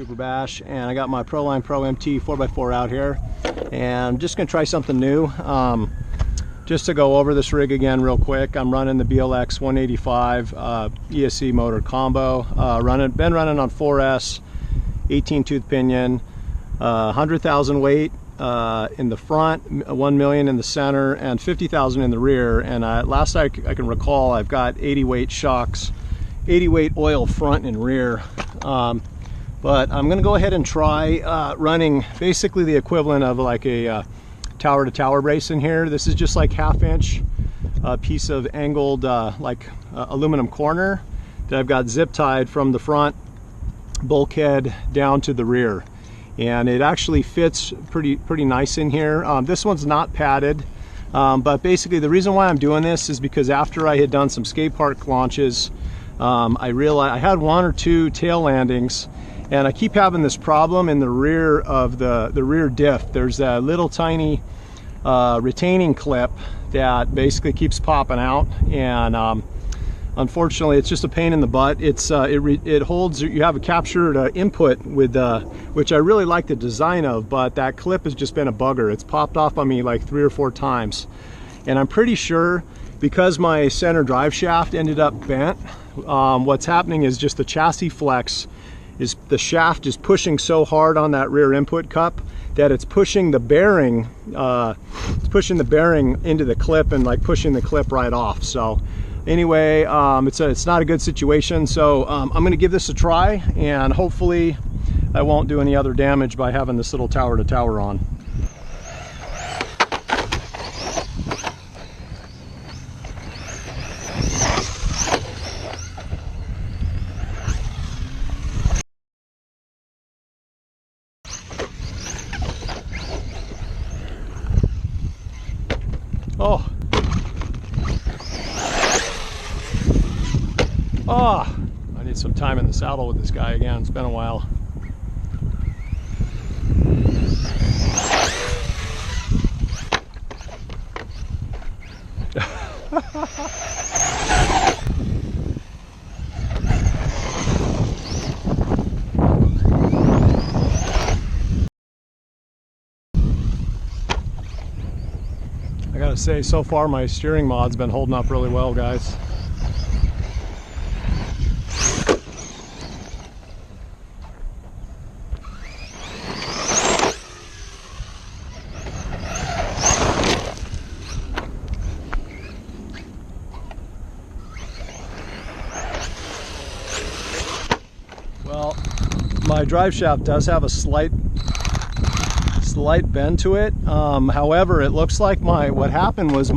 Super Bash, and I got my Proline Pro MT 4x4 out here, and I'm just gonna try something new. Just to go over this rig again real quick, I'm running the BLX 185 ESC motor combo. Been running on 4S, 18 tooth pinion, 100,000 weight in the front, 1 million in the center, and 50,000 in the rear. And last I can recall, I've got 80 weight shocks, 80 weight oil front and rear. But I'm gonna go ahead and try running basically the equivalent of like a tower to tower brace in here. This is just like 1/2 inch piece of angled aluminum corner that I've got zip tied from the front bulkhead down to the rear, and it actually fits pretty nice in here. This one's not padded, but basically the reason why I'm doing this is because after I had done some skate park launches, I realized I had 1 or 2 tail landings, and I keep having this problem in the rear of the rear diff. There's a little tiny retaining clip that basically keeps popping out, and unfortunately it's just a pain in the butt. It holds, you have a captured input with which I really like the design of, but that clip has just been a bugger. It's popped off on me like 3 or 4 times, and I'm pretty sure because my center drive shaft ended up bent, what's happening is just the chassis flex is the shaft is pushing so hard on that rear input cup that it's pushing the bearing into the clip and like pushing the clip right off. So anyway, it's not a good situation. So I'm going to give this a try, and hopefully I won't do any other damage by having this little tower to tower on. Oh, I need some time in the saddle with this guy again. It's been a while. I gotta say, so far my steering mod's been holding up really well, guys. Well, my drive shaft does have a slight bend to it. However, it looks like what happened was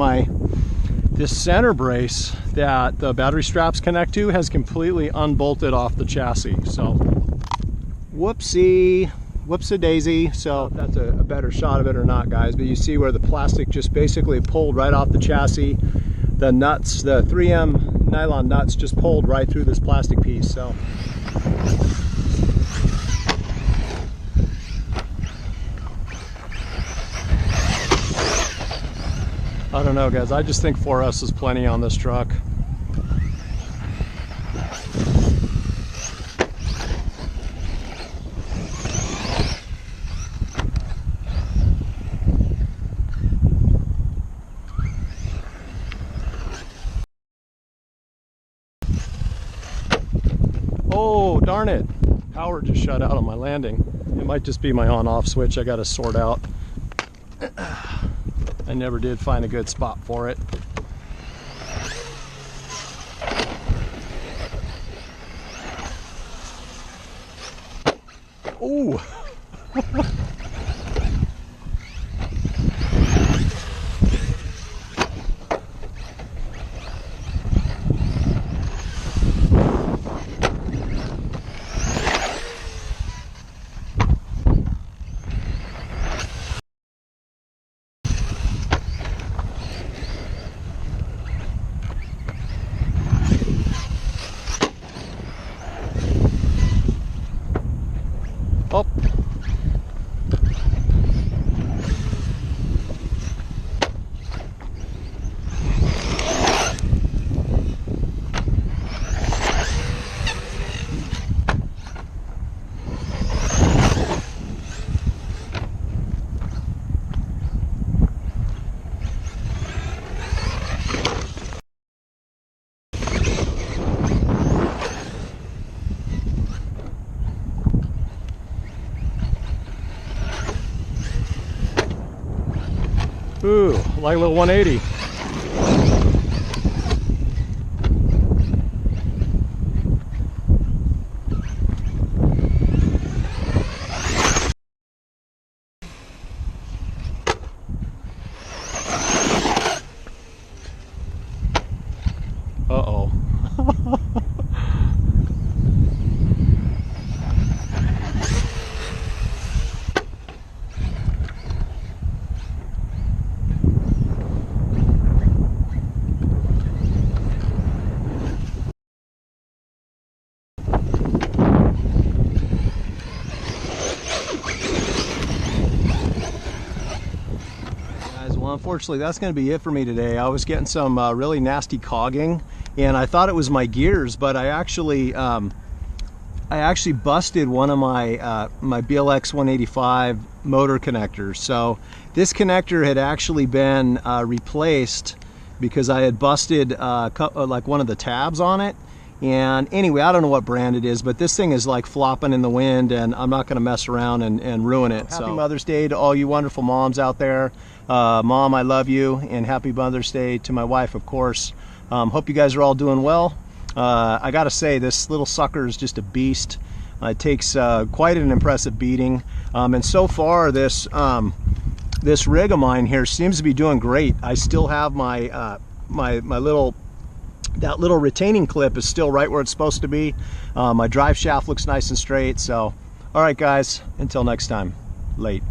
this center brace that the battery straps connect to has completely unbolted off the chassis. So whoopsie-daisy. So that's a better shot of it or not, guys, but you see where the plastic just basically pulled right off the chassis. The nuts, the 3M nylon nuts, just pulled right through this plastic piece. So I don't know, guys. I just think 4S is plenty on this truck. Oh, darn it. Power just shut out on my landing. It might just be my on-off switch I got to sort out. I never did find a good spot for it. Ooh. Oh, Ooh, like a little 180. Uh-oh. Well, unfortunately, that's going to be it for me today. I was getting some really nasty cogging, and I thought it was my gears, but I actually busted one of my my BLX 185 motor connectors. So this connector had actually been replaced because I had busted like one of the tabs on it. And anyway, I don't know what brand it is, but this thing is like flopping in the wind, and I'm not going to mess around and ruin it. Happy Mother's Day to all you wonderful moms out there. Mom, I love you, and happy Mother's Day to my wife, of course. Hope you guys are all doing well. I got to say, this little sucker is just a beast. It takes quite an impressive beating, and so far this this rig of mine here seems to be doing great. I still have my that little retaining clip is still right where it's supposed to be. My drive shaft looks nice and straight. So, all right, guys, until next time, late.